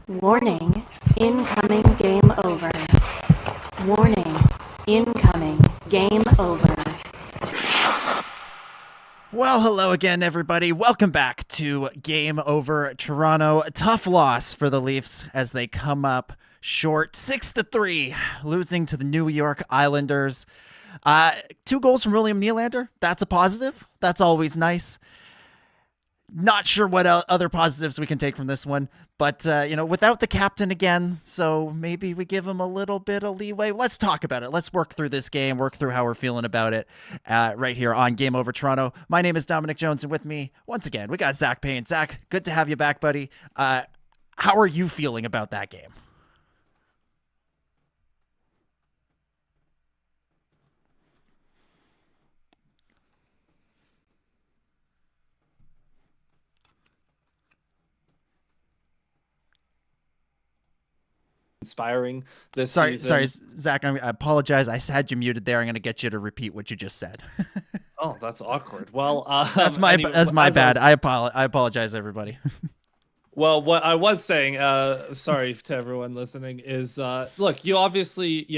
Warning, incoming game over. Warning, incoming game over. Well, hello again, everybody. Welcome back to Game Over Toronto. A tough loss for the Leafs as they come up short 6-3, losing to the New York Islanders. 2 goals from William Nylander. That's a positive. That's always nice. Not sure what other positives we can take from this one, but, without the captain again, so maybe we give him a little bit of leeway. Let's talk about it. Let's work through this game, work through how we're feeling about it right here on Game Over Toronto. My name is Dominic Jones, and with me, once again, we got Zach Payne. Zach, good to have you back, buddy. How are you feeling about that game? Inspiring this Sorry, season. Zach, I apologize. I had you muted there. I'm going to get you to repeat what you just said. Oh, that's awkward. Well, that's my bad. I apologize, everybody. Well, what I was saying, sorry to everyone listening, is look, you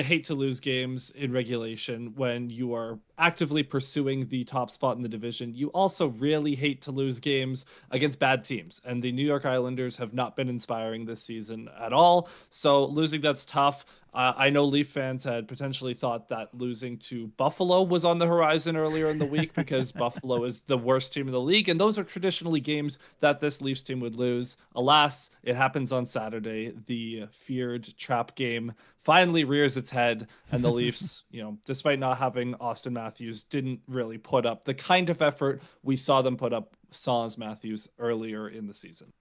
hate to lose games in regulation when you are actively pursuing the top spot in the division. You also really hate to lose games against bad teams, and the New York Islanders have not been inspiring this season at all. So losing, that's tough. I know Leaf fans had potentially thought that losing to Buffalo was on the horizon earlier in the week because Buffalo is the worst team in the league, and those are traditionally games that this Leafs team would lose. Alas, it happens on Saturday. The feared trap game finally rears its head, and the Leafs, despite not having Auston Matthews, didn't really put up the kind of effort we saw them put up sans Matthews earlier in the season.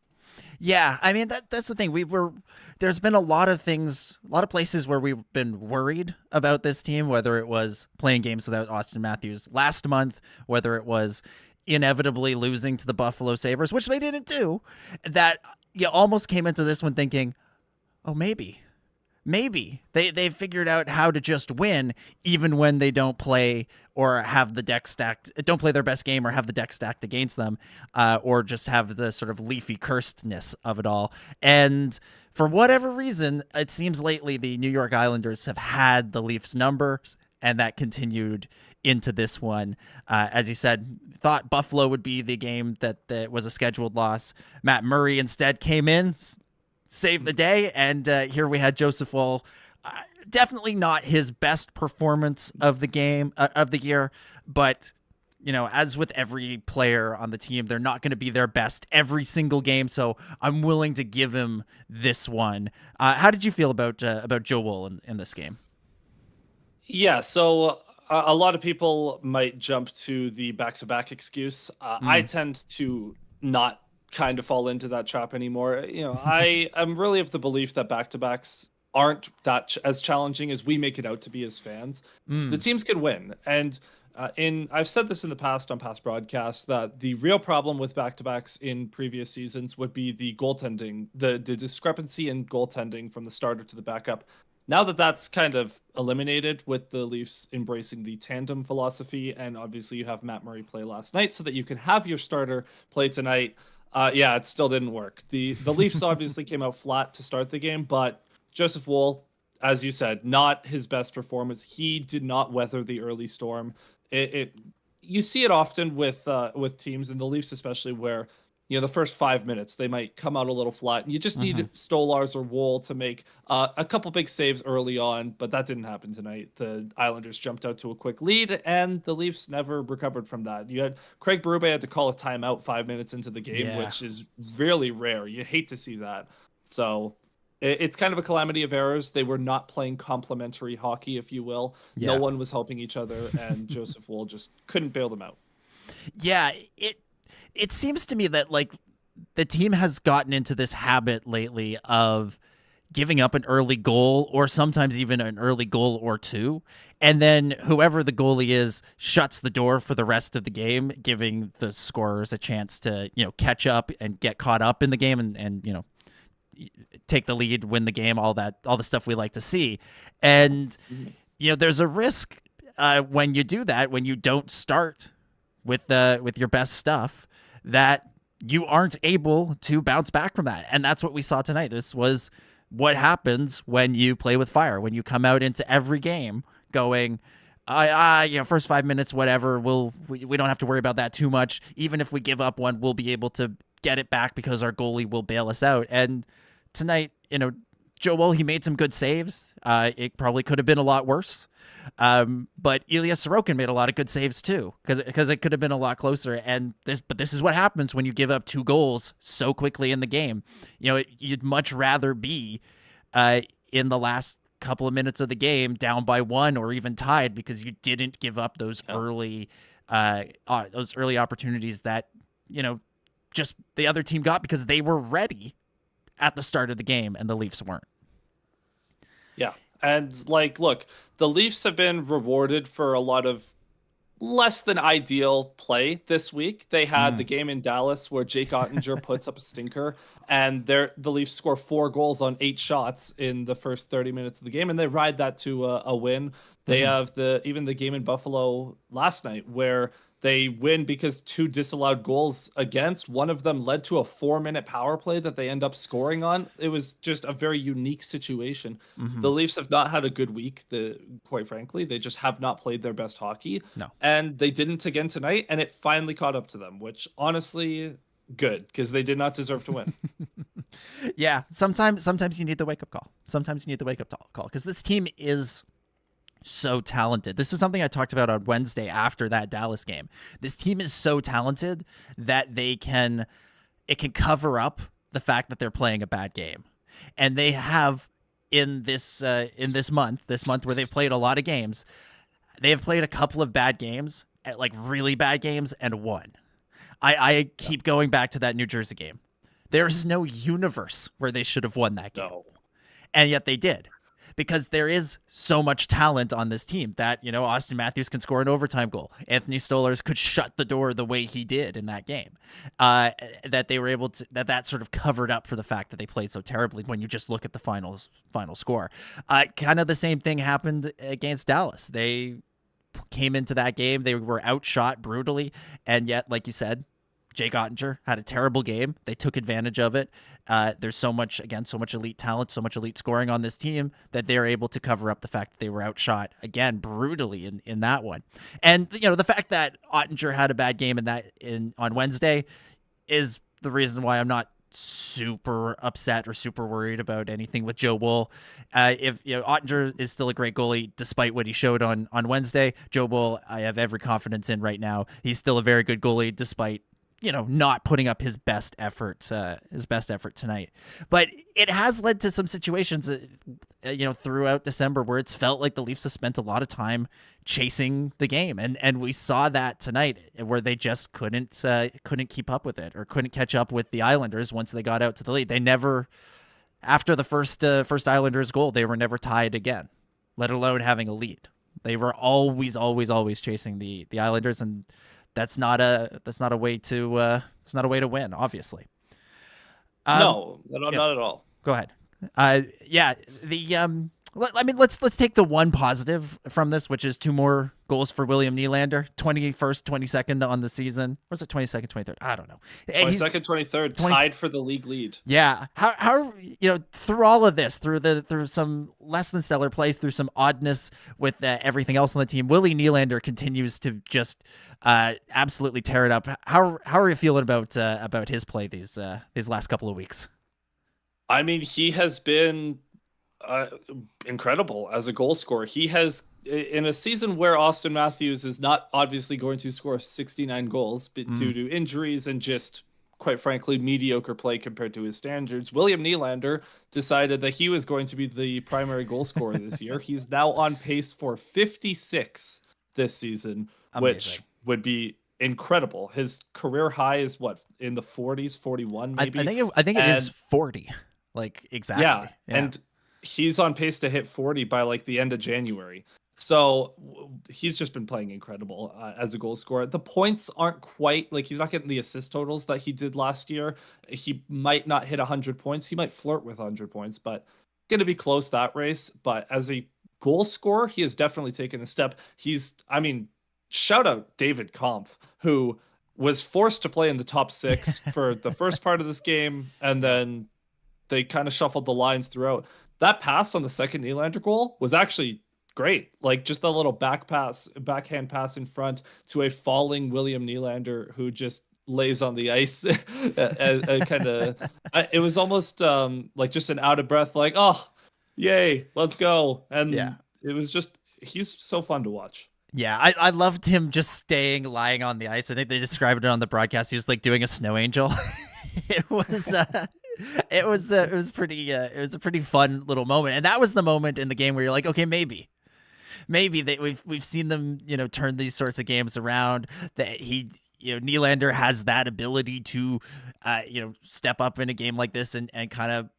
Yeah, I mean that's the thing. There's been a lot of places where we've been worried about this team, whether it was playing games without Auston Matthews last month, whether it was inevitably losing to the Buffalo Sabres, which they didn't do. That you almost came into this one thinking, oh, maybe they figured out how to just win even when they don't play or have the deck stacked, don't play their best game or have the deck stacked against them, or just have the sort of Leafy cursedness of it all. And for whatever reason, it seems lately the New York Islanders have had the Leafs numbers, and that continued into this one. As you said, thought Buffalo would be the game that was a scheduled loss. Matt Murray instead came in, saved the day, and here we had Joseph Woll. Definitely not his best performance of the game of the year, but as with every player on the team, they're not going to be their best every single game. So I'm willing to give him this one. How did you feel about Joe Woll in this game? Yeah, so a lot of people might jump to the back-to-back excuse. I tend to not kind of fall into that trap anymore. I am really of the belief that back-to-backs aren't that as challenging as we make it out to be as fans. The teams can win, and I've said this in the past on past broadcasts that the real problem with back-to-backs in previous seasons would be the goaltending, the discrepancy in goaltending from the starter to the backup. Now that that's kind of eliminated with the Leafs embracing the tandem philosophy, and obviously you have Matt Murray play last night so that you can have your starter play tonight. It still didn't work. The Leafs obviously came out flat to start the game, but Joseph Woll, as you said, not his best performance. He did not weather the early storm. You see it often with teams, and the Leafs especially, where the first 5 minutes they might come out a little flat, and you just need Stolarz or Woll to make a couple big saves early on, but that didn't happen tonight. The Islanders jumped out to a quick lead, and the Leafs never recovered from that. You had Craig Berube had to call a timeout 5 minutes into the game, which is really rare. You hate to see that. So it's kind of a calamity of errors. They were not playing complementary hockey, if you will. Yeah. No one was helping each other, and Joseph Woll just couldn't bail them out. Yeah, it seems to me that the team has gotten into this habit lately of giving up an early goal, or sometimes even an early goal or two, and then whoever the goalie is shuts the door for the rest of the game, giving the scorers a chance to catch up and get caught up in the game and take the lead, win the game, all the stuff we like to see. And there's a risk when you do that, when you don't start with your best stuff, that you aren't able to bounce back from that. And that's what we saw tonight. This was what happens when you play with fire, when you come out into every game going, first 5 minutes, whatever, we don't have to worry about that too much. Even if we give up one, we'll be able to get it back because our goalie will bail us out. And tonight, Joel, he made some good saves. It probably could have been a lot worse. But Ilya Sorokin made a lot of good saves too, because it could have been a lot closer. And this is what happens when you give up 2 goals so quickly in the game. You'd much rather be in the last couple of minutes of the game down by 1 or even tied, because you didn't give up those early opportunities that just the other team got because they were ready at the start of the game and the Leafs weren't. Yeah. And look, the Leafs have been rewarded for a lot of less than ideal play this week. They had the game in Dallas where Jake Ottinger puts up a stinker, and the Leafs score 4 goals on 8 shots in the first 30 minutes of the game, and they ride that to a win. They have even the game in Buffalo last night where they win because 2 disallowed goals against. One of them led to a 4-minute power play that they end up scoring on. It was just a very unique situation. The Leafs have not had a good week, quite frankly. They just have not played their best hockey. No. And they didn't again tonight, and it finally caught up to them, which honestly, good, because they did not deserve to win. Yeah, sometimes you need the wake-up call. Sometimes you need the wake-up call, because this team is so talented. This is something I talked about on Wednesday after that Dallas game. This team is so talented that it can cover up the fact that they're playing a bad game. And they have in this month where they've played a lot of games, they have played a couple of bad games, like really bad games, and won. I keep going back to that New Jersey game. There's no universe where they should have won that game. No. And yet they did. Because there is so much talent on this team that, Auston Matthews can score an overtime goal. Anthony Stolarz could shut the door the way he did in that game. That they were able to, that sort of covered up for the fact that they played so terribly when you just look at the final score. Kind of the same thing happened against Dallas. They came into that game, they were outshot brutally, and yet, like you said, Jake Ottinger had a terrible game. They took advantage of it. There's so much elite talent, so much elite scoring on this team that they're able to cover up the fact that they were outshot again brutally in that one. And the fact that Ottinger had a bad game on Wednesday is the reason why I'm not super upset or super worried about anything with Joe Wool. If Ottinger is still a great goalie despite what he showed on Wednesday, Joe Wool I have every confidence in right now. He's still a very good goalie despite not putting up his best effort tonight. But it has led to some situations, throughout December where it's felt like the Leafs have spent a lot of time chasing the game. And we saw that tonight where they just couldn't keep up with it or couldn't catch up with the Islanders once they got out to the lead. They never, after the first Islanders goal, they were never tied again, let alone having a lead. They were always chasing the Islanders, and that's not a way to win, obviously. No, not at all. Go ahead. Let's take the one positive from this, which is 2 more goals for William Nylander, 21st, 22nd on the season. Or is it 22nd, 23rd? I don't know. 22nd, 23rd, tied for the league lead. Yeah. How through all of this, through some less than stellar plays, through some oddness with everything else on the team, Willie Nylander continues to just absolutely tear it up. How are you feeling about his play these last couple of weeks? I mean, he has been incredible as a goal scorer. He has, in a season where Auston Matthews is not obviously going to score 69 goals due to injuries and just, quite frankly, mediocre play compared to his standards, William Nylander decided that he was going to be the primary goal scorer this year. He's now on pace for 56 this season. Amazing. Which would be incredible. His career high is what, in the 40s, 41 maybe? I think it is 40. Like, exactly. Yeah. And he's on pace to hit 40 by like the end of January. So he's just been playing incredible as a goal scorer. The points aren't quite, like, he's not getting the assist totals that he did last year. He might not hit 100 points. He might flirt with 100 points, but going to be close, that race. But as a goal scorer, he has definitely taken a step. Shout out David Kampf, who was forced to play in the top 6 for the first part of this game, and then they kind of shuffled the lines throughout. That pass on the second Nylander goal was actually great. Like just a little backhand pass in front to a falling William Nylander who just lays on the ice. It was almost like just an out of breath, like, oh, yay, let's go. And it was just, he's so fun to watch. Yeah, I loved him just lying on the ice. I think they described it on the broadcast. He was like doing a snow angel. It was it was a pretty fun little moment. And that was the moment in the game where you're like, okay, maybe we've seen them, turn these sorts of games around. That Nylander has that ability to step up in a game like this and kind of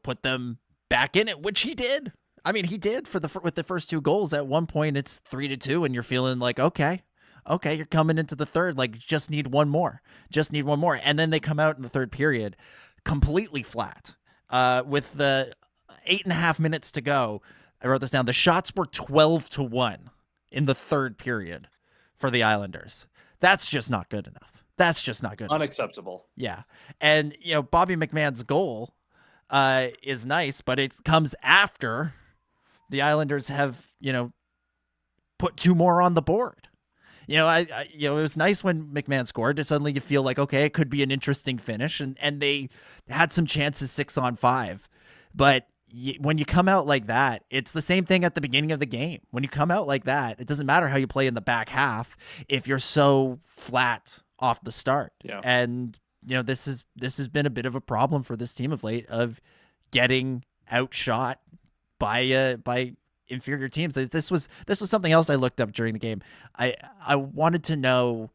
put them back in it, which he did. I mean, he did with the first 2 goals. At one point, it's 3-2, and you're feeling like, okay, you're coming into the third. Like, just need one more. And then they come out in the third period completely flat. With the 8.5 minutes to go, I wrote this down. The shots were 12-1 in the third period for the Islanders. That's just not good enough. Unacceptable. Yeah. And, Bobby McMann's goal is nice, but it comes after the Islanders have, put 2 more on the board. It was nice when McMahon scored. Suddenly you feel like, okay, it could be an interesting finish. And they had some chances 6-on-5. But when you come out like that, it's the same thing at the beginning of the game. When you come out like that, it doesn't matter how you play in the back half if you're so flat off the start. Yeah. And, this has been a bit of a problem for this team of late, of getting outshot by inferior teams. This was something else I looked up during the game. I wanted to know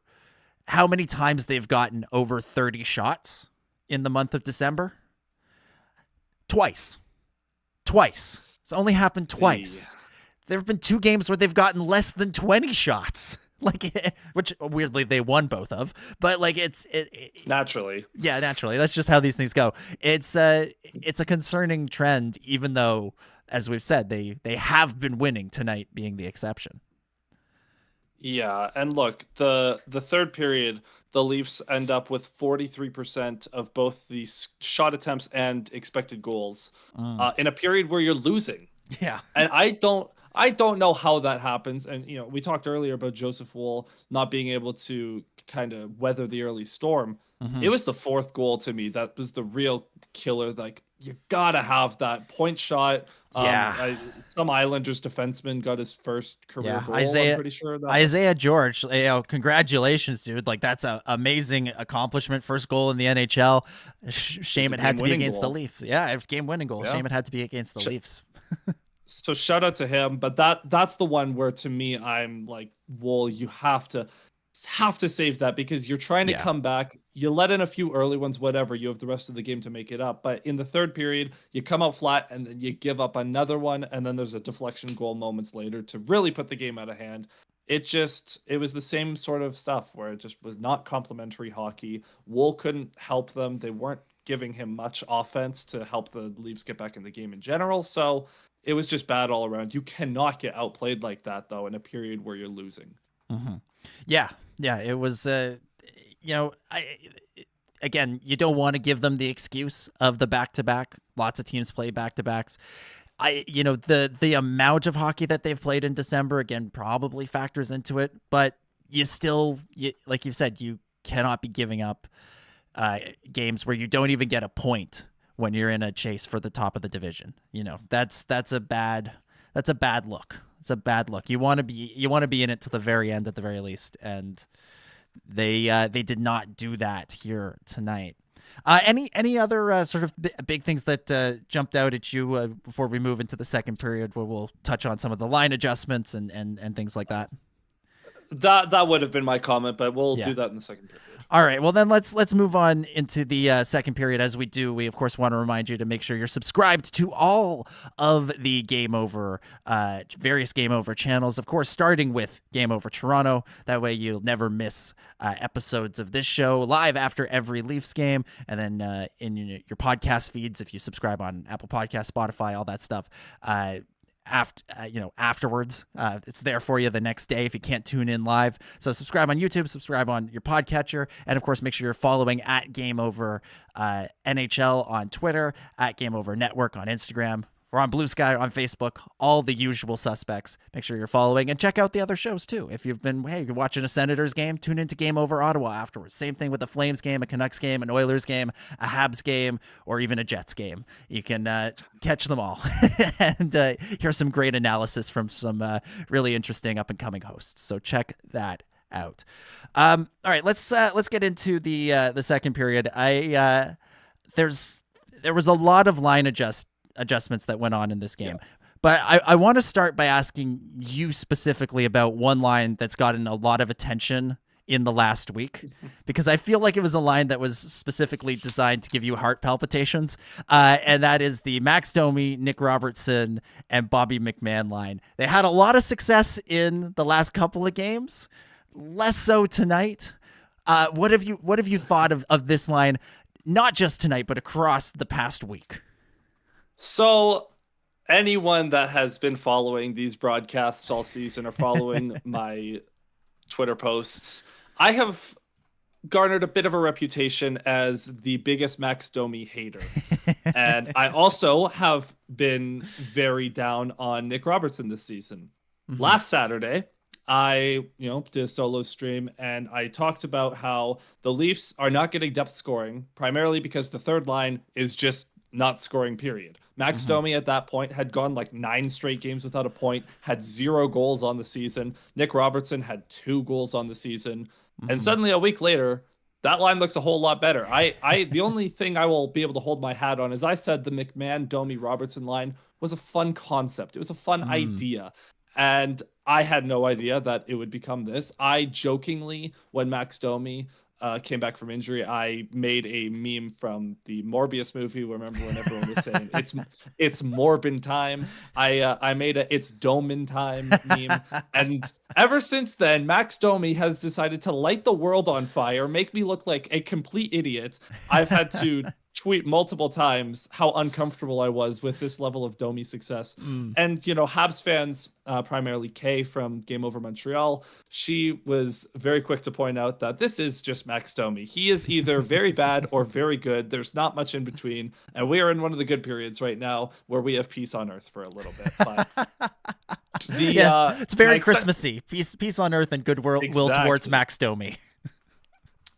how many times they've gotten over 30 shots in the month of December. Twice. It's only happened twice. There have been 2 games where they've gotten less than 20 shots. Which weirdly they won both of, but it's naturally. Yeah, naturally. That's just how these things go. It's a concerning trend, even though, as we've said, they have been winning, tonight being the exception. Yeah, and look, the third period, the Leafs end up with 43% of both the shot attempts and expected goals in a period where you're losing. Yeah, and I don't know how that happens. And, we talked earlier about Joseph Woll not being able to kind of weather the early storm. It was the 4th goal to me that was the real killer. Like, you got to have that point shot. Yeah. Some Islanders defenseman got his first career goal, I'm pretty sure. Isaiah George, congratulations, dude. Like, that's an amazing accomplishment. First goal in the NHL. Shame it had to be against the Leafs. Yeah, it was game-winning goal. Yeah. Shame it had to be against the Leafs. So shout out to him, but that's the one where, to me, I'm like, Woll, you have to save that, because you're trying to come back. You let in a few early ones, whatever. You have the rest of the game to make it up. But in the third period, you come out flat, and then you give up another one, and then there's a deflection goal moments later to really put the game out of hand. It was the same sort of stuff where it just was not complimentary hockey. Woll couldn't help them. They weren't giving him much offense to help the Leafs get back in the game in general. So it was just bad all around. You cannot get outplayed like that, though, in a period where you're losing. Mm-hmm. Yeah. It was, again, you don't want to give them the excuse of the back-to-back. Lots of teams play back-to-backs. The amount of hockey that they've played in December, again, probably factors into it. But like you've said, you cannot be giving up games where you don't even get a point when you're in a chase for the top of the division. That's a bad look. It's a bad look. You want to be in it to the very end at the very least, and they did not do that here tonight. Any other sort of big things that jumped out at you before we move into the second period, where we'll touch on some of the line adjustments and things like that? That would have been my comment, but we'll do that in the second period. All right. Well, then let's move on into the second period. As we do, we of course want to remind you to make sure you're subscribed to all of the Game Over, various Game Over channels. Of course, starting with Game Over Toronto. That way you'll never miss episodes of this show live after every Leafs game, and then in your podcast feeds if you subscribe on Apple Podcasts, Spotify, all that stuff. afterwards. It's there for you the next day if you can't tune in live. So subscribe on YouTube, subscribe on your podcatcher, and of course make sure you're following at Game Over NHL on Twitter, at Game Over Network on Instagram. We're on Bluesky, on Facebook, all the usual suspects. Make sure you're following and check out the other shows too. If you're watching a Senators game, tune into Game Over Ottawa afterwards. Same thing with a Flames game, a Canucks game, an Oilers game, a Habs game, or even a Jets game. You can catch them all and hear some great analysis from some really interesting up and coming hosts. So check that out. All right, let's get into the second period. There was a lot of line adjustments that went on in this game. Yeah. But I want to start by asking you specifically about one line that's gotten a lot of attention in the last week, because I feel like it was a line that was specifically designed to give you heart palpitations. And that is the Max Domi, Nick Robertson, and Bobby McMann line. They had a lot of success in the last couple of games, less so tonight. What have you thought of this line, not just tonight, but across the past week? So anyone that has been following these broadcasts all season or following my Twitter posts, I have garnered a bit of a reputation as the biggest Max Domi hater. And I also have been very down on Nick Robertson this season. Mm-hmm. Last Saturday, I did a solo stream and I talked about how the Leafs are not getting depth scoring, primarily because the third line is just not scoring, period. Max Domi at that point had gone like 9 straight games without a point, had 0 goals on the season. Nick Robertson had 2 goals on the season. And suddenly a week later, that line looks a whole lot better. The only thing I will be able to hold my hat on is I said the McMahon, Domi, Robertson line was a fun concept. It was a fun idea. And I had no idea that it would become this. I jokingly, when Max Domi came back from injury, I made a meme from the Morbius movie. Remember when everyone was saying it's Morbin time? I made a it's Domin time meme, and ever since then, Max Domi has decided to light the world on fire, make me look like a complete idiot. I've had to tweet multiple times how uncomfortable I was with this level of Domi success. And, Habs fans, primarily Kay from Game Over Montreal, she was very quick to point out that this is just Max Domi. He is either very bad or very good. There's not much in between. And we are in one of the good periods right now where we have peace on earth for a little bit. But it's very Christmassy. Peace on earth and goodwill towards Max Domi.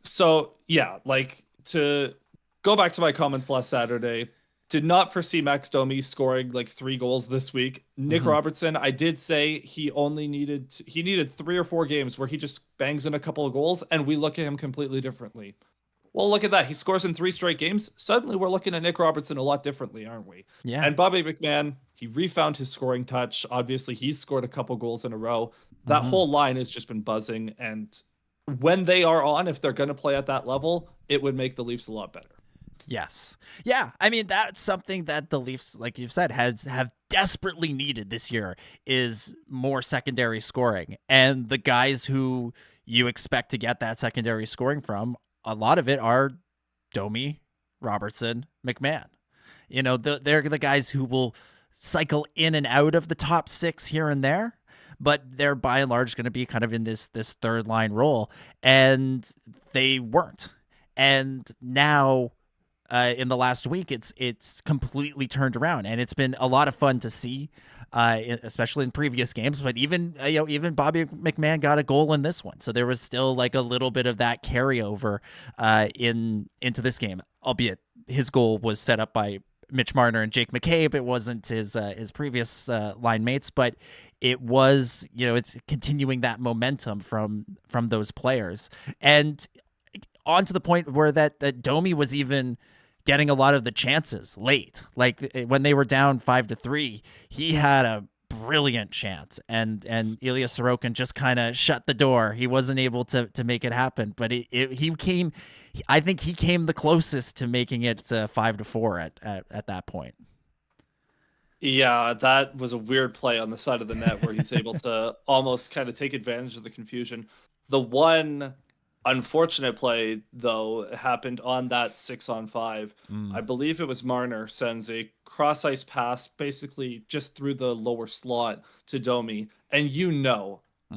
So, to go back to my comments last Saturday, did not foresee Max Domi scoring like 3 goals this week. Nick Robertson, I did say he needed 3 or 4 games where he just bangs in a couple of goals and we look at him completely differently. Well, look at that. He scores in 3 straight games. Suddenly we're looking at Nick Robertson a lot differently, aren't we? Yeah. And Bobby McMann, he refound his scoring touch. Obviously, he's scored a couple goals in a row. That whole line has just been buzzing. And when they are on, if they're going to play at that level, it would make the Leafs a lot better. Yes. Yeah. I mean, that's something that the Leafs, like you've said, have desperately needed this year is more secondary scoring. And the guys who you expect to get that secondary scoring from, a lot of it are Domi, Robertson, McMahon. They're the guys who will cycle in and out of the top 6 here and there, but they're by and large going to be kind of in this third line role. And they weren't. And now, in the last week, it's completely turned around, and it's been a lot of fun to see, especially in previous games. But even Bobby McMann got a goal in this one, so there was still like a little bit of that carryover into this game. Albeit his goal was set up by Mitch Marner and Jake McCabe. It wasn't his previous line mates, but it was it's continuing that momentum from those players, and on to the point where that Domi was even getting a lot of the chances late. Like when they were down 5-3, he had a brilliant chance, and Ilya Sorokin just kind of shut the door. He wasn't able to make it happen, but I think he came the closest to making it 5-4 at that point. Yeah, that was a weird play on the side of the net where he's able to almost kind of take advantage of the confusion. The one unfortunate play, though, happened on that 6-on-5. I believe it was Marner sends a cross ice pass basically just through the lower slot to Domi. And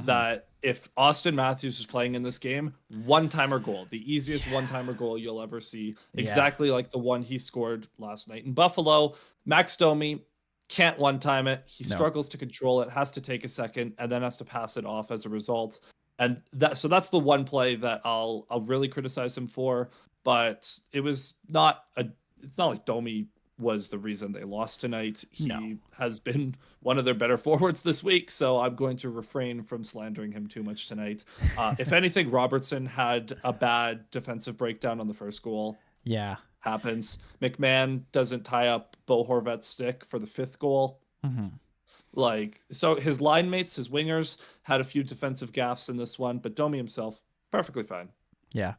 that if Auston Matthews is playing in this game, one-timer goal, the easiest one-timer goal you'll ever see, exactly like the one he scored last night in Buffalo. Max Domi can't one-time it. He struggles to control it, has to take a second, and then has to pass it off as a result. And that's the one play that I'll really criticize him for. But it's not like Domi was the reason they lost tonight. He has been one of their better forwards this week, so I'm going to refrain from slandering him too much tonight. If anything, Robertson had a bad defensive breakdown on the first goal. Yeah. Happens. McMahon doesn't tie up Bo Horvat's stick for the 5th goal. So his line mates, his wingers, had a few defensive gaffes in this one, but Domi himself, perfectly fine. Yeah.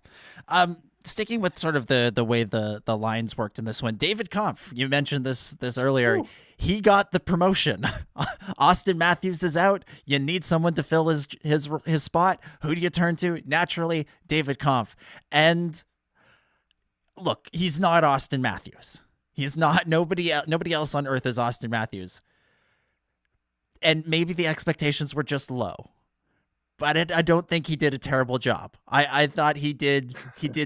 Sticking with sort of the way the lines worked in this one, David Kampf, you mentioned this earlier. Ooh. He got the promotion. Auston Matthews is out. You need someone to fill his spot. Who do you turn to? Naturally, David Kampf. And look, he's not Auston Matthews. He's not. Nobody else on earth is Auston Matthews. And maybe the expectations were just low. But I don't think he did a terrible job. I thought he did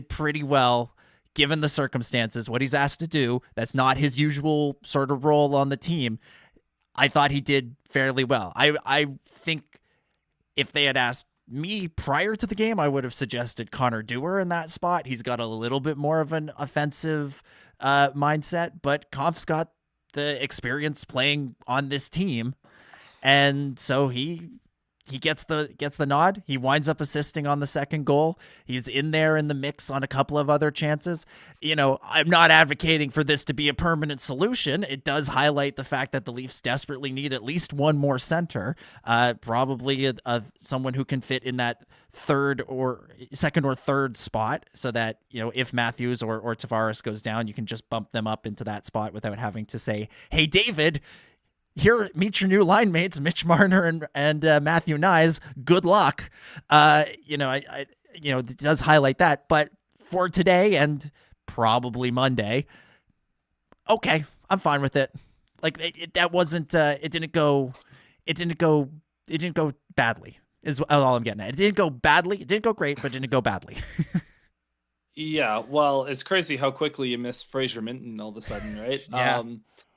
pretty well given the circumstances, what he's asked to do. That's not his usual sort of role on the team. I thought he did fairly well. I think if they had asked me prior to the game, I would have suggested Connor Dewar in that spot. He's got a little bit more of an offensive mindset, but Kampf's got the experience playing on this team. And so he gets the nod. He winds up assisting on the second goal. He's in there in the mix on a couple of other chances. I'm not advocating for this to be a permanent solution. It does highlight the fact that the Leafs desperately need at least one more center, probably someone who can fit in that second or third spot, so that if Matthews or Tavares goes down, you can just bump them up into that spot without having to say, "Hey, David, here, meet your new line mates, Mitch Marner and Matthew Nyes. Good luck." It does highlight that. But for today and probably Monday, okay, I'm fine with it. Like that wasn't. It didn't go badly. Is all I'm getting at. It didn't go badly. It didn't go great, but it didn't go badly. Yeah, well, it's crazy how quickly you miss Fraser Minton all of a sudden, right? Yeah.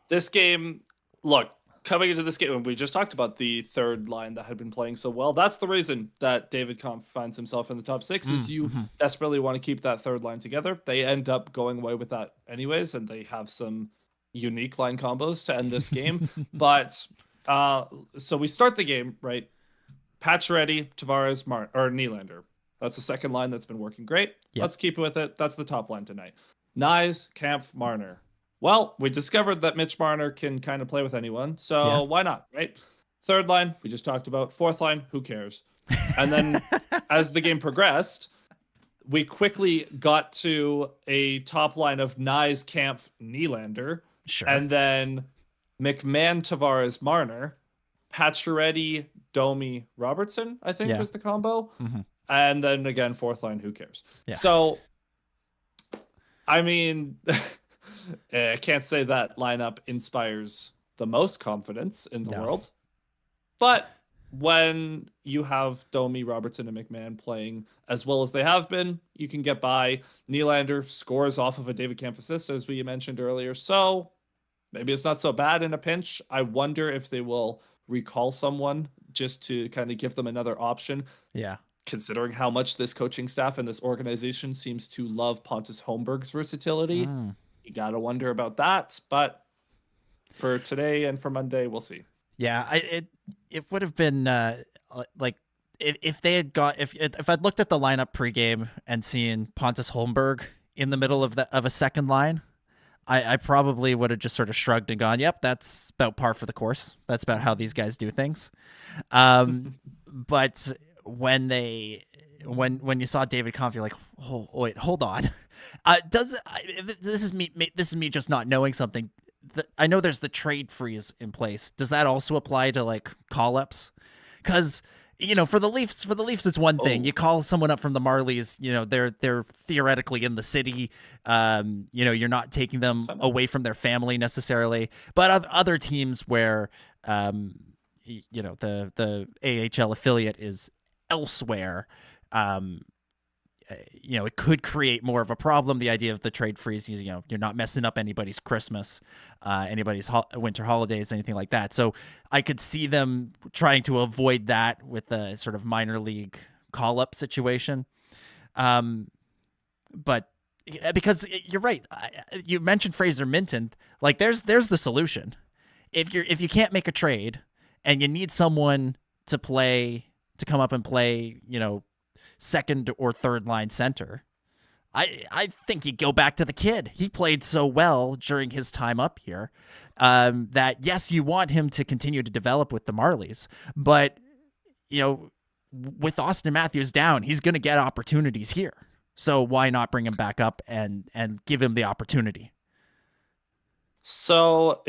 This game, look. Coming into this game, we just talked about the third line that had been playing so well. That's the reason that David Kampf finds himself in the top 6 is you desperately want to keep that third line together. They end up going away with that anyways, and they have some unique line combos to end this game. But so we start the game, right? Pacioretty, Tavares, or Nylander. That's the second line that's been working great. Yep. Let's keep it with it. That's the top line tonight. Nyes, Kampf, Marner. Well, we discovered that Mitch Marner can kind of play with anyone, so why not, right? Third line, we just talked about. Fourth line, who cares? And then as the game progressed, we quickly got to a top line of Nyes, Kampf, Nylander, and then McMahon, Tavares, Marner, Pacioretty, Domi, Robertson, I think was the combo. And then again, fourth line, who cares? Yeah. So, I mean... I can't say that lineup inspires the most confidence in the world. But when you have Domi, Robertson, and McMahon playing as well as they have been, you can get by. Nylander scores off of a David Kampf assist, as we mentioned earlier. So maybe it's not so bad in a pinch. I wonder if they will recall someone just to kind of give them another option. Yeah. Considering how much this coaching staff and this organization seems to love Pontus Holmberg's versatility. You got to wonder about that, but for today and for Monday, we'll see. Yeah, it would have been like if they had if I'd looked at the lineup pregame and seen Pontus Holmberg in the middle of a second line, I probably would have just sort of shrugged and gone, "Yep, that's about par for the course. That's about how these guys do things." But when you saw David Kampf, you're like, "Oh, wait, hold on." This is me just not knowing something. I know there's the trade freeze in place. Does that also apply to like call-ups? Because For the Leafs, it's one thing. You call someone up from the Marlies, they're theoretically in the city. You're not taking them away from their family necessarily. But other teams where, the AHL affiliate is elsewhere, it could create more of a problem. The idea of the trade freeze, you're not messing up anybody's Christmas, anybody's winter holidays, anything like that. So I could see them trying to avoid that with a sort of minor league call-up situation. But because you're right, you mentioned Fraser Minten. Like there's the solution. If you can't make a trade and you need someone to come up and play, second or third line center, I think you go back to the kid. He played so well during his time up here that, yes, you want him to continue to develop with the Marlies, but with Auston Matthews down, he's going to get opportunities here. So why not bring him back up and give him the opportunity? So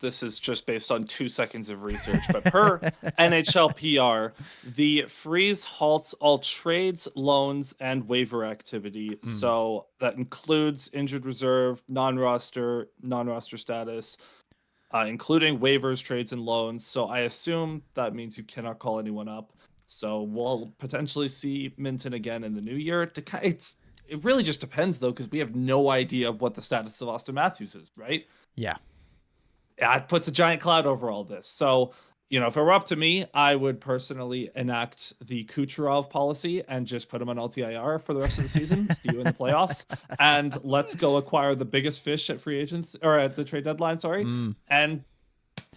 this is just based on 2 seconds of research, but per NHL PR, the freeze halts all trades, loans, and waiver activity. So that includes injured reserve, non-roster status, including waivers, trades, and loans. So I assume that means you cannot call anyone up. So we'll potentially see Minten again in the new year. It really just depends, though, because we have no idea what the status of Auston Matthews is, right? Yeah. It puts a giant cloud over all this. So, if it were up to me, I would personally enact the Kucherov policy and just put him on LTIR for the rest of the season. See you in the playoffs. And let's go acquire the biggest fish at free agents or at the trade deadline, and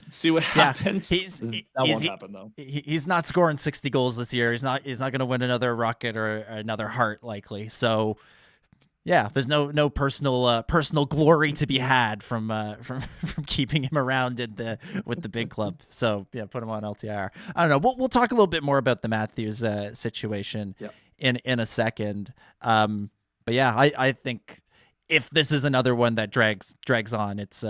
see what happens. That won't happen, though. He's not scoring 60 goals this year. He's not going to win another Rocket or another Hart, likely. So, yeah, there's no personal glory to be had from keeping him around with the big club. So yeah, put him on LTIR. I don't know. We'll talk a little bit more about the Matthews situation in a second. But yeah, I think if this is another one that drags on, it's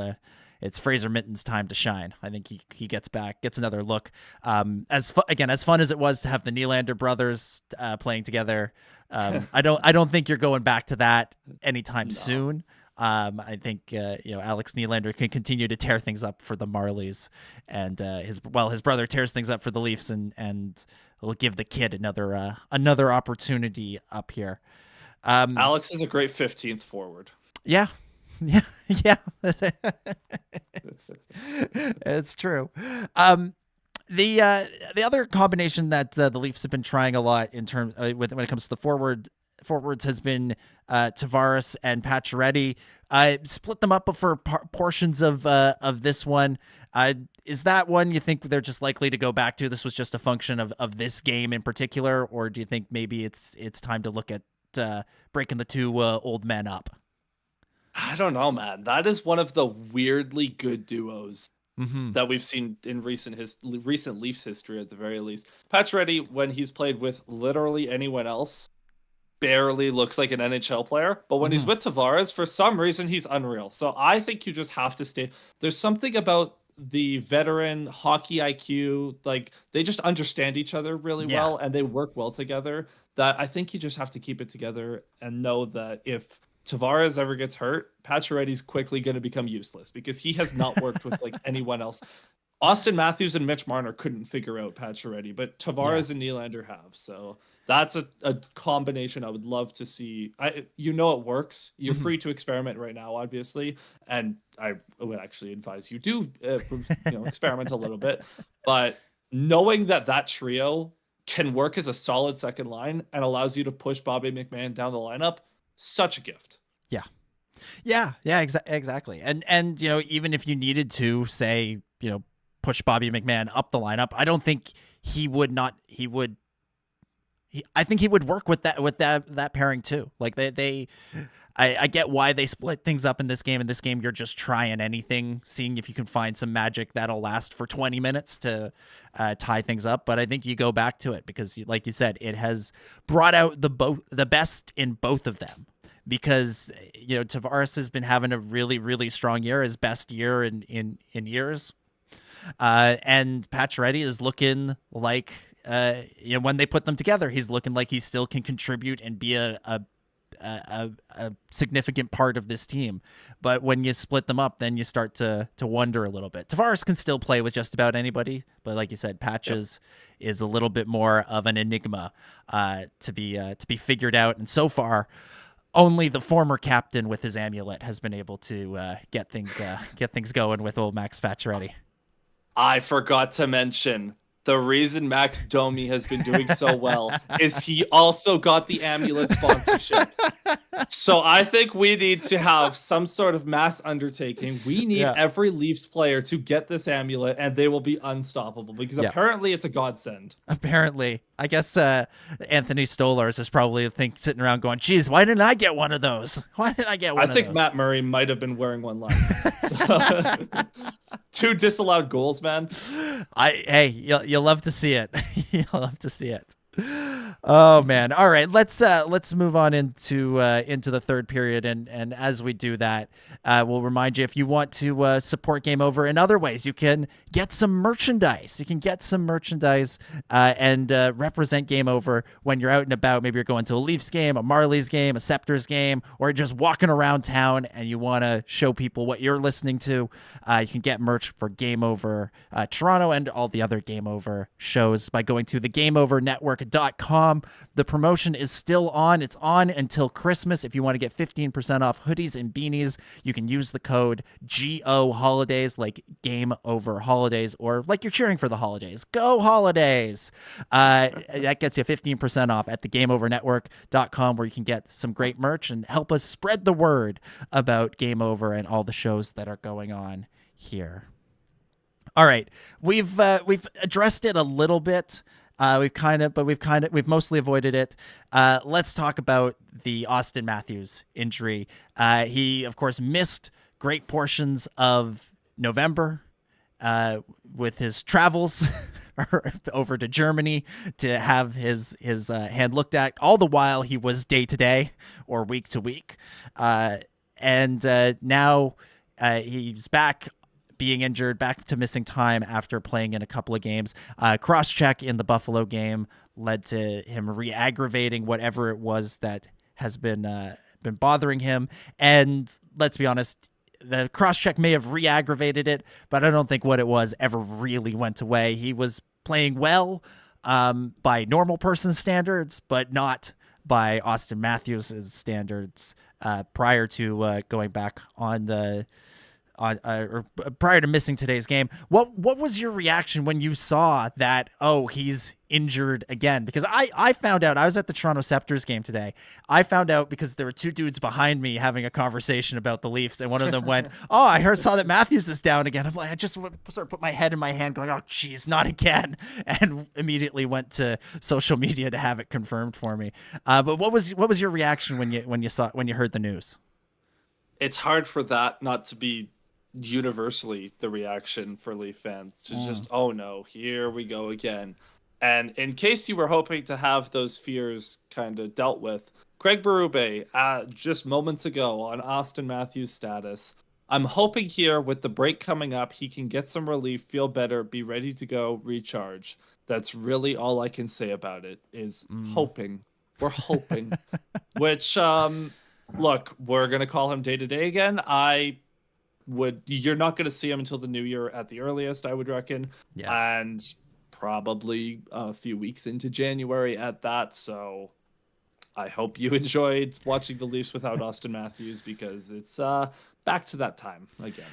Fraser Minten's time to shine. I think he gets another look. As fun as it was to have the Nylander brothers playing together, I don't think you're going back to that anytime soon. I think Alex Nylander can continue to tear things up for the Marlies, and his brother tears things up for the Leafs, and will give the kid another opportunity up here. Alex is a great 15th forward. Yeah. It's true. The other combination that the Leafs have been trying a lot in terms when it comes to the forwards has been Tavares and Pacioretty. Split them up for portions of this one. Is that one you think they're just likely to go back to? This was just a function of this game in particular, or do you think maybe it's time to look at breaking the two old men up? I don't know, man. That is one of the weirdly good duos that we've seen in recent Leafs history, at the very least. Pacioretty, when he's played with literally anyone else, barely looks like an NHL player. But when he's with Tavares, for some reason, he's unreal. So I think you just have to stay. There's something about the veteran hockey IQ, like they just understand each other really well, and they work well together, that I think you just have to keep it together and know that if Tavares ever gets hurt, Pacioretty's quickly going to become useless because he has not worked with like anyone else. Auston Matthews and Mitch Marner couldn't figure out Pacioretty, but Tavares and Nylander have. So that's a combination I would love to see. It works. You're free to experiment right now, obviously, and I would actually advise you do experiment a little bit. But knowing that trio can work as a solid second line and allows you to push Bobby McMahon down the lineup, such a gift. Yeah, exactly. And even if you needed to say, push Bobby McMahon up the lineup, I don't think I think he would work with that pairing too. Like I get why they split things up in this game. In this game, you're just trying anything, seeing if you can find some magic that'll last for 20 minutes to tie things up. But I think you go back to it because, like you said, it has brought out the best in both of them. Because Tavares has been having a really, really strong year, his best year in years, and Pacioretty is looking like when they put them together, he's looking like he still can contribute and be a significant part of this team. But when you split them up, then you start to wonder a little bit. Tavares can still play with just about anybody, but like you said, Patches is a little bit more of an enigma to be figured out. And so far, only the former captain with his amulet has been able to get things going with old Max Pacioretty. I forgot to mention, the reason Max Domi has been doing so well is he also got the amulet sponsorship. So I think we need to have some sort of mass undertaking. We need every Leafs player to get this amulet, and they will be unstoppable, because apparently it's a godsend. Apparently. I guess Anthony Stolars is probably sitting around going, geez, why didn't I get one of those? Why didn't I get one of those? I think Matt Murray might have been wearing one last night. 2 disallowed goals, man. You'll love to see it. You'll love to see it. Oh man. All right, let's move on into the third period, and as we do that, we'll remind you, if you want to support Game Over in other ways, you can get some merchandise. You can get some merchandise and represent Game Over when you're out and about. Maybe you're going to a Leafs game, a Marlies game, a Scepters game, or just walking around town and you want to show people what you're listening to. You can get merch for Game Over Toronto and all the other Game Over shows by going to thegameovernetwork.com. The promotion is still on. It's on until Christmas. If you want to get 15% off hoodies and beanies, you can use the code GO Holidays, like Game Over Holidays, or like you're cheering for the holidays. Go Holidays! That gets you 15% off at thegameovernetwork.com, where you can get some great merch and help us spread the word about Game Over and all the shows that are going on here. All right, we've addressed it a little bit. We've mostly avoided it. Let's talk about the Auston Matthews injury. He, of course, missed great portions of November with his travels over to Germany to have his hand looked at. All the while, he was day to day or week to week, and now he's back, being injured, back to missing time after playing in a couple of games. Cross-check in the Buffalo game led to him re-aggravating whatever it was that has been bothering him. And let's be honest, the cross-check may have re-aggravated it, but I don't think what it was ever really went away. He was playing well by normal person's standards, but not by Auston Matthews' standards prior to going back on the... or prior to missing today's game. What was your reaction when you saw that, oh, he's injured again? Because I found out, I was at the Toronto Scepters game today. I found out because there were 2 dudes behind me having a conversation about the Leafs, and one of them went, oh, I saw that Matthews is down again. I'm like, I just sort of put my head in my hand going, oh, geez, not again, and immediately went to social media to have it confirmed for me. But what was your reaction when you heard the news? It's hard for that not to be universally the reaction for Leaf fans, to just, oh no, here we go again. And in case you were hoping to have those fears kind of dealt with, Craig Berube, just moments ago on Auston Matthews' status, I'm hoping here with the break coming up, he can get some relief, feel better, be ready to go, recharge. That's really all I can say about it, is hoping. We're hoping. Which, look, we're going to call him day to day again. You're not going to see him until the new year at the earliest, I would reckon. Yeah. And probably a few weeks into January at that. So I hope you enjoyed watching the Leafs without Auston Matthews, because it's back to that time again.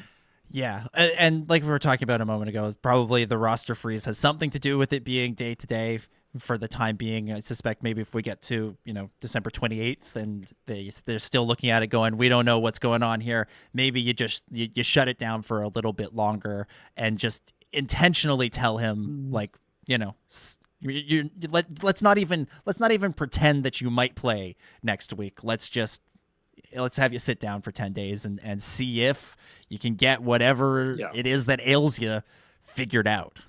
Yeah, and like we were talking about a moment ago, probably the roster freeze has something to do with it being day to day for the time being. I suspect maybe if we get to, December 28th and they're still looking at it going, we don't know what's going on here, maybe you shut it down for a little bit longer and just intentionally tell him, like, let's not even pretend that you might play next week. Let's have you sit down for 10 days and see if you can get whatever it is that ails you figured out.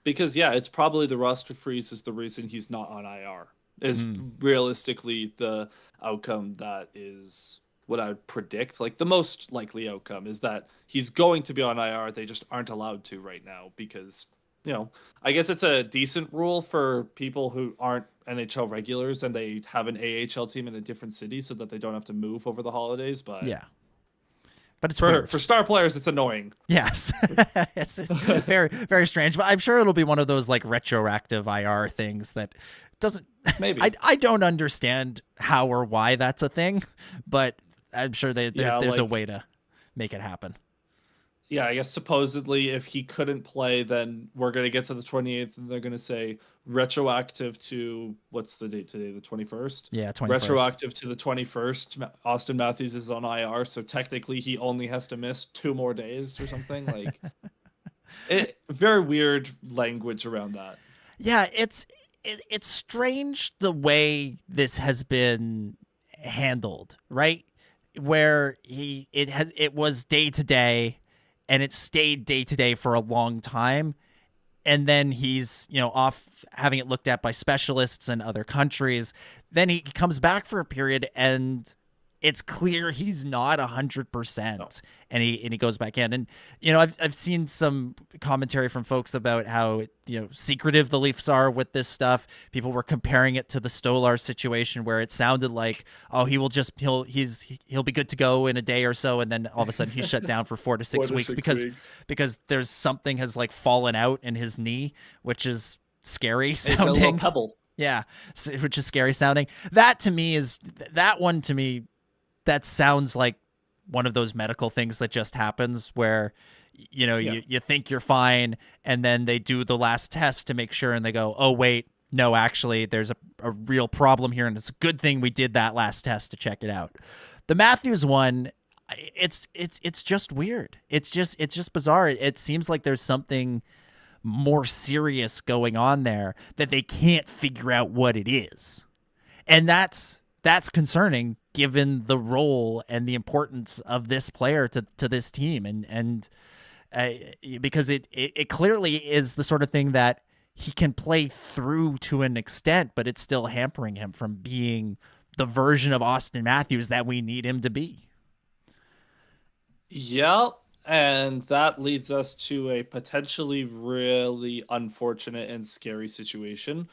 Because, it's probably the roster freeze is the reason he's not on IR. Is realistically the outcome that is what I would predict. Like, the most likely outcome is that he's going to be on IR. They just aren't allowed to right now because I guess it's a decent rule for people who aren't NHL regulars and they have an AHL team in a different city so that they don't have to move over the holidays. But Yeah. But it's for star players, it's annoying. Yes. it's very, very strange. But I'm sure it'll be one of those like retroactive IR things that doesn't. Maybe. I don't understand how or why that's a thing, but I'm sure there's a way to make it happen. Yeah, I guess supposedly if he couldn't play, then we're going to get to the 28th and they're going to say retroactive to, what's the date today? The 21st? Yeah, 21st. Retroactive to the 21st. Auston Matthews is on IR, so technically he only has to miss 2 more days or something. Like, very weird language around that. Yeah, it's strange the way this has been handled, right? Where it was day to day. And it stayed day to day for a long time. And then he's, off having it looked at by specialists in other countries. Then he comes back for a period and it's clear he's not 100%. No. And he goes back in. And, I've seen some commentary from folks about how, secretive the Leafs are with this stuff. People were comparing it to the Stolar situation where it sounded like, oh, he'll be good to go in a day or so. And then all of a sudden he's shut down for 4 to 6 weeks because there's something has like fallen out in his knee, which is scary sounding. It's got a little pebble. Yeah. Which is scary sounding. That sounds like one of those medical things that just happens where, you think you're fine and then they do the last test to make sure and they go, oh, wait, no, actually there's a real problem here. And it's a good thing we did that last test to check it out. The Matthews one, it's just weird. It's just bizarre. It seems like there's something more serious going on there that they can't figure out what it is. And that's concerning given the role and the importance of this player to this team. And because it clearly is the sort of thing that he can play through to an extent, but it's still hampering him from being the version of Auston Matthews that we need him to be. Yeah. And that leads us to a potentially really unfortunate and scary situation.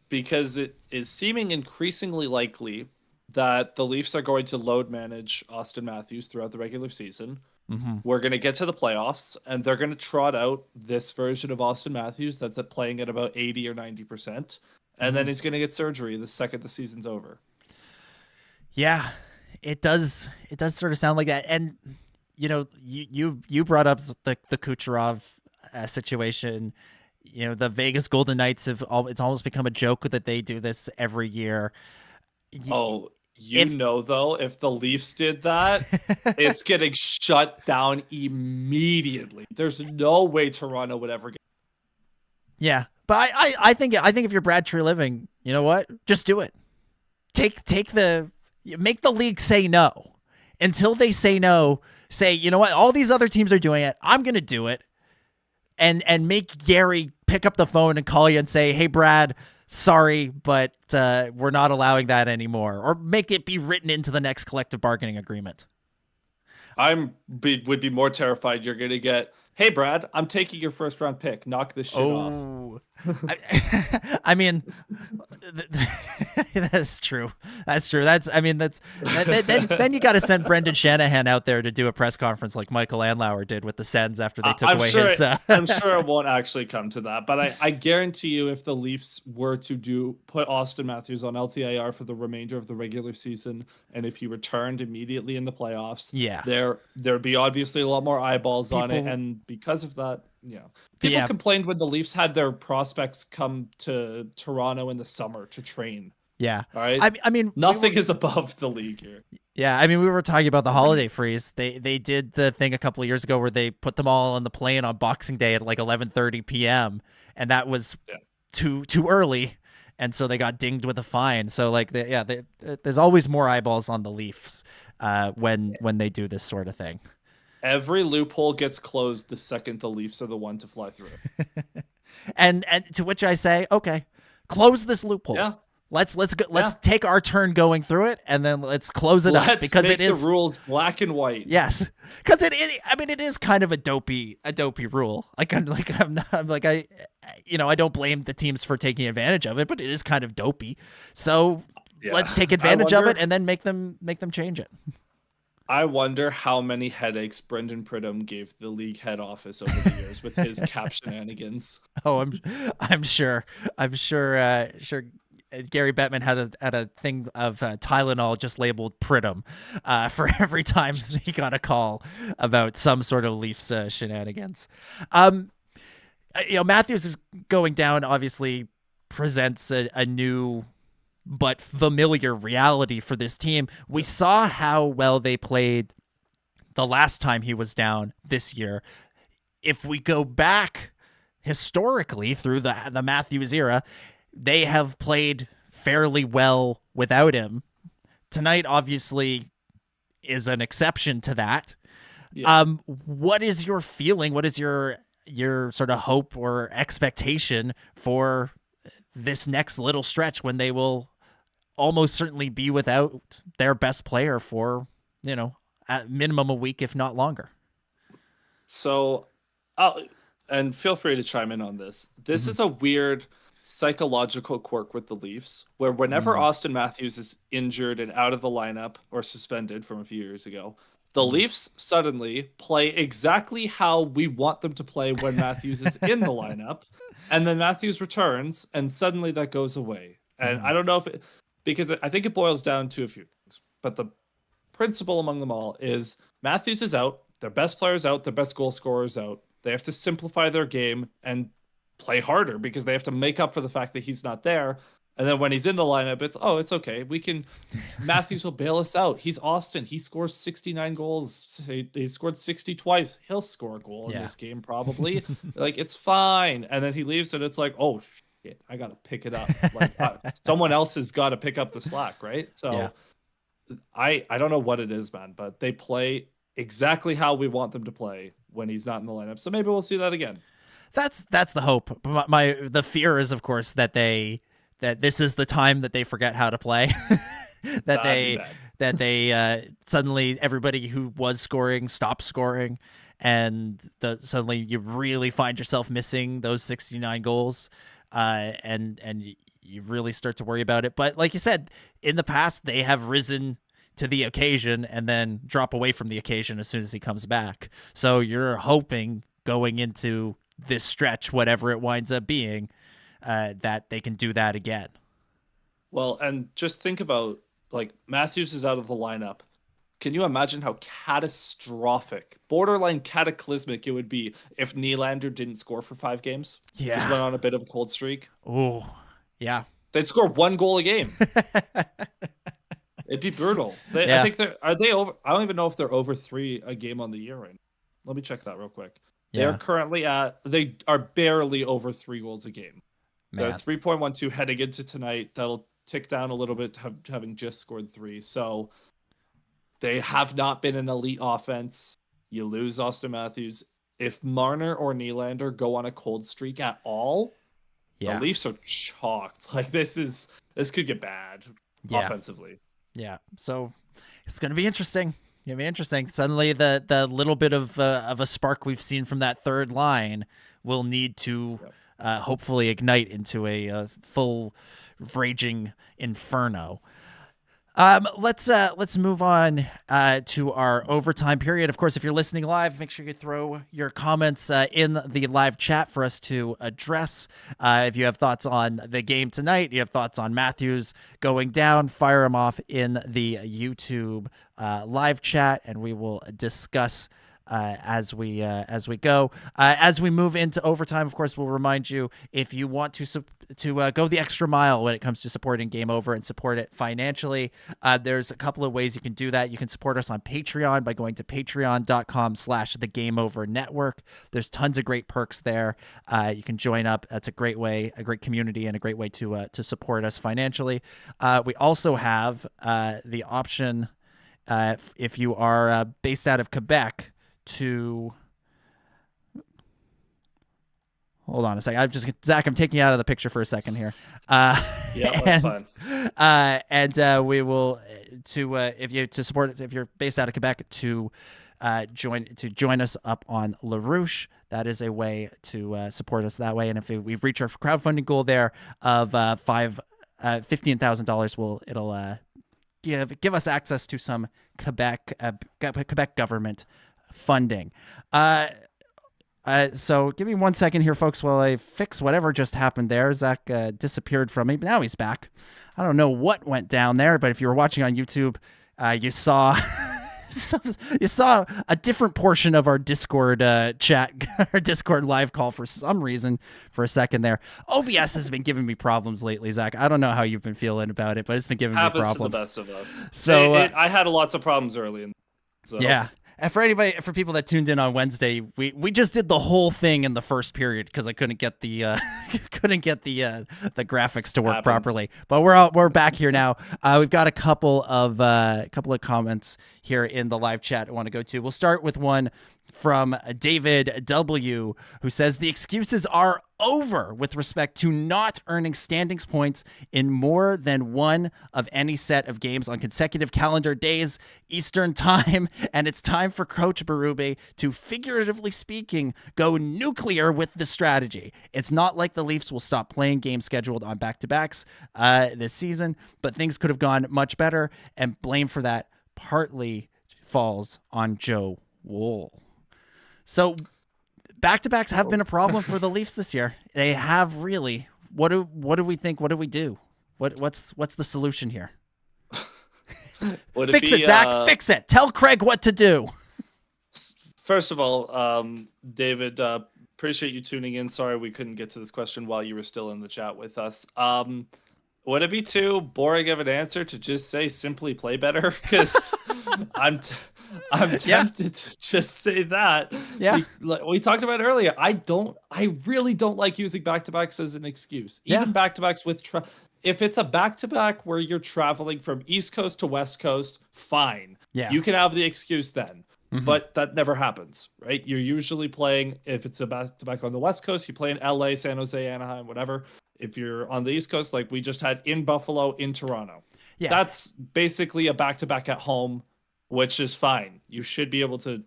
Because it is seeming increasingly likely that the Leafs are going to load manage Auston Matthews throughout the regular season. Mm-hmm. We're going to get to the playoffs, and they're going to trot out this version of Auston Matthews that's playing at about 80 or 90%, and then he's going to get surgery the second the season's over. Yeah, it does sort of sound like that. And, you brought up the Kucherov situation. The Vegas Golden Knights it's almost become a joke that they do this every year. Though, if the Leafs did that, it's getting shut down immediately. There's no way Toronto would ever get. Yeah, but I think if you're Brad Treliving, you know what? Just do it. Make the league say no. Until they say no, say, you know what? All these other teams are doing it. I'm going to do it. And make Gary pick up the phone and call you and say, hey, Brad, sorry, but we're not allowing that anymore. Or make it be written into the next collective bargaining agreement. Would be more terrified you're going to get, hey, Brad, I'm taking your first round pick. Knock this shit off. I mean, that's true. Then you got to send Brendan Shanahan out there to do a press conference like Michael Andlauer did with the Sens after they took away his. I'm sure it won't actually come to that, but I guarantee you, if the Leafs were to put Auston Matthews on LTIR for the remainder of the regular season, and if he returned immediately in the playoffs, there'd be obviously a lot more eyeballs on it, and because of that. Yeah. People complained when the Leafs had their prospects come to Toronto in the summer to train. Yeah. All right. I mean, nothing is above the league here. Yeah. I mean, we were talking about the holiday freeze. They did the thing a couple of years ago where they put them all on the plane on Boxing Day at like 11:30 p.m. And that was too early. And so they got dinged with a fine. So like, there's always more eyeballs on the Leafs when they do this sort of thing. Every loophole gets closed the second the Leafs are the one to fly through. and to which I say, okay, close this loophole. Yeah. Let's go. Let's take our turn going through it, and then let's close it up because make it is the rules black and white. Yes, because it is kind of a dopey rule. I don't blame the teams for taking advantage of it, but it is kind of dopey. So let's take advantage of it and then make them change it. I wonder how many headaches Brendan Pridham gave the league head office over the years with his cap shenanigans. Oh, I'm sure. Gary Bettman had a thing of Tylenol just labeled Pridham for every time he got a call about some sort of Leafs shenanigans. Matthews is going down. Obviously, presents a new but familiar reality for this team. We saw how well they played the last time he was down this year. If we go back historically through the Matthews era, they have played fairly well without him. Tonight, obviously, is an exception to that. Yeah. What is your feeling? What is your sort of hope or expectation for this next little stretch when they will almost certainly be without their best player for, at minimum a week, if not longer? So, and feel free to chime in on this. This is a weird psychological quirk with the Leafs, where whenever Auston Matthews is injured and out of the lineup or suspended from a few years ago, the Leafs suddenly play exactly how we want them to play when Matthews is in the lineup, and then Matthews returns, and suddenly that goes away. And I don't know if because I think it boils down to a few things, but the principle among them all is Matthews is out, their best player's out, their best goal scorer's out. They have to simplify their game and play harder because they have to make up for the fact that he's not there. And then when he's in the lineup, it's okay. Matthews will bail us out. He's Auston. He scores 69 goals. He scored 60 twice. He'll score a goal in this game probably. It's fine. And then he leaves and it's like, oh, shit, I got to pick it up. Someone else has got to pick up the slack, right? So I don't know what it is, man, but they play exactly how we want them to play when he's not in the lineup. So maybe we'll see that again. That's the hope. The fear is, of course, that this is the time that they forget how to play. that they suddenly everybody who was scoring stops scoring, and suddenly you really find yourself missing those 69 goals, and you really start to worry about it. But like you said, in the past they have risen to the occasion and then drop away from the occasion as soon as he comes back. So you're hoping going into this stretch, whatever it winds up being, that they can do that again. Well, and just think about, Matthews is out of the lineup. Can you imagine how catastrophic, borderline cataclysmic it would be if Nylander didn't score for 5 games? Yeah. Just went on a bit of a cold streak. Oh, yeah. They'd score 1 goal a game. It'd be brutal. I think are they over? I don't even know if they're over 3 a game on the year right now. Let me check that real quick. They're currently they are barely over 3 goals a game. They're 3.12 heading into tonight. That'll tick down a little bit, having just scored 3. So they have not been an elite offense. You lose Auston Matthews. If Marner or Nylander go on a cold streak at all, the Leafs are chalked. This could get bad offensively. Yeah. So it's going to be interesting. Suddenly, the little bit of a spark we've seen from that third line will need to hopefully ignite into a full raging inferno. Let's move on to our overtime period. Of course, if you're listening live, make sure you throw your comments in the live chat for us to address. If you have thoughts on the game tonight, you have thoughts on Matthews going down, fire them off in the YouTube live chat, and we will discuss as we go. As we move into overtime, of course, we'll remind you, if you want to go the extra mile when it comes to supporting Game Over and support it financially, there's a couple of ways you can do that. You can support us on Patreon by going to patreon.com/thegameovernetwork. There's tons of great perks there. You can join up. That's a great way, a great community, and a great way to support us financially. We also have the option, if you are based out of Quebec, to hold on a second. Zach, I'm taking you out of the picture for a second here. Yeah, that's fine. We will if you're based out of Quebec to join us up on LaRouche. That is a way to support us that way. And if we've reached our crowdfunding goal there of $15,000, it'll give us access to some Quebec government funding. So give me 1 second here, folks, while I fix whatever just happened there. Zach disappeared from me, but now he's back. I don't know what went down there, but if you were watching on YouTube, you saw you saw a different portion of our Discord chat, our Discord live call for some reason for a second there. OBS has been giving me problems lately, Zach. I don't know how you've been feeling about it, but it's been giving me problems. Happens to the best of us. So I had lots of problems early. Yeah. And for people that tuned in on Wednesday, we just did the whole thing in the first period because I couldn't get the graphics to work properly. But we're back here now. We've got a couple of comments here in the live chat I want to go to. We'll start with one from David W, who says the excuses are over with respect to not earning standings points in more than one of any set of games on consecutive calendar days Eastern time, and it's time for Coach Berube to, figuratively speaking, go nuclear with the strategy. It's not like the Leafs will stop playing games scheduled on back-to-backs this season, but things could have gone much better, and blame for that partly falls on Joe Wool. So back-to-backs have been a problem for the Leafs this year. They have really. What do we think? What do we do? What's the solution here? Fix it, Zach. Fix it. Tell Craig what to do. First of all, David, appreciate you tuning in. Sorry we couldn't get to this question while you were still in the chat with us. Would it be too boring of an answer to just say simply play better? Because I'm tempted to just say that. Yeah. We talked about earlier. I really don't like using back-to-backs as an excuse. Even back-to-backs with if it's a back-to-back where you're traveling from East Coast to West Coast, fine. Yeah. You can have the excuse then. Mm-hmm. But that never happens, right? You're usually playing, if it's a back-to-back on the West Coast, you play in LA, San Jose, Anaheim, whatever. If you're on the East Coast, like we just had in Buffalo, in Toronto. Yeah. That's basically a back-to-back at home, which is fine. You should be able to,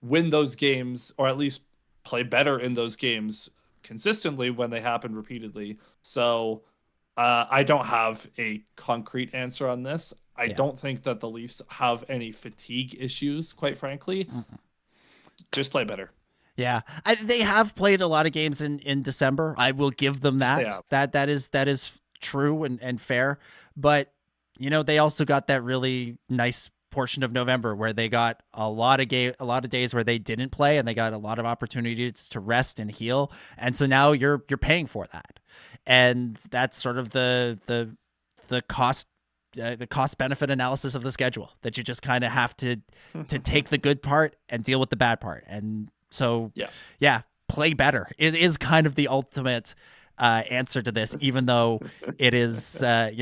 win those games, or at least play better in those games consistently when they happen repeatedly. So I don't have a concrete answer on this. I don't think that the Leafs have any fatigue issues, quite frankly. Mm-hmm. Just play better. Yeah, they have played a lot of games in December. I will give them that. Yes, that is true and fair. But they also got that really nice portion of November where they got a lot of days where they didn't play, and they got a lot of opportunities to rest and heal. And so now you're paying for that, and that's sort of the cost. The cost benefit analysis of the schedule, that you just kind of have to take the good part and deal with the bad part. And so, play better. It is kind of the ultimate answer to this, even though it is, it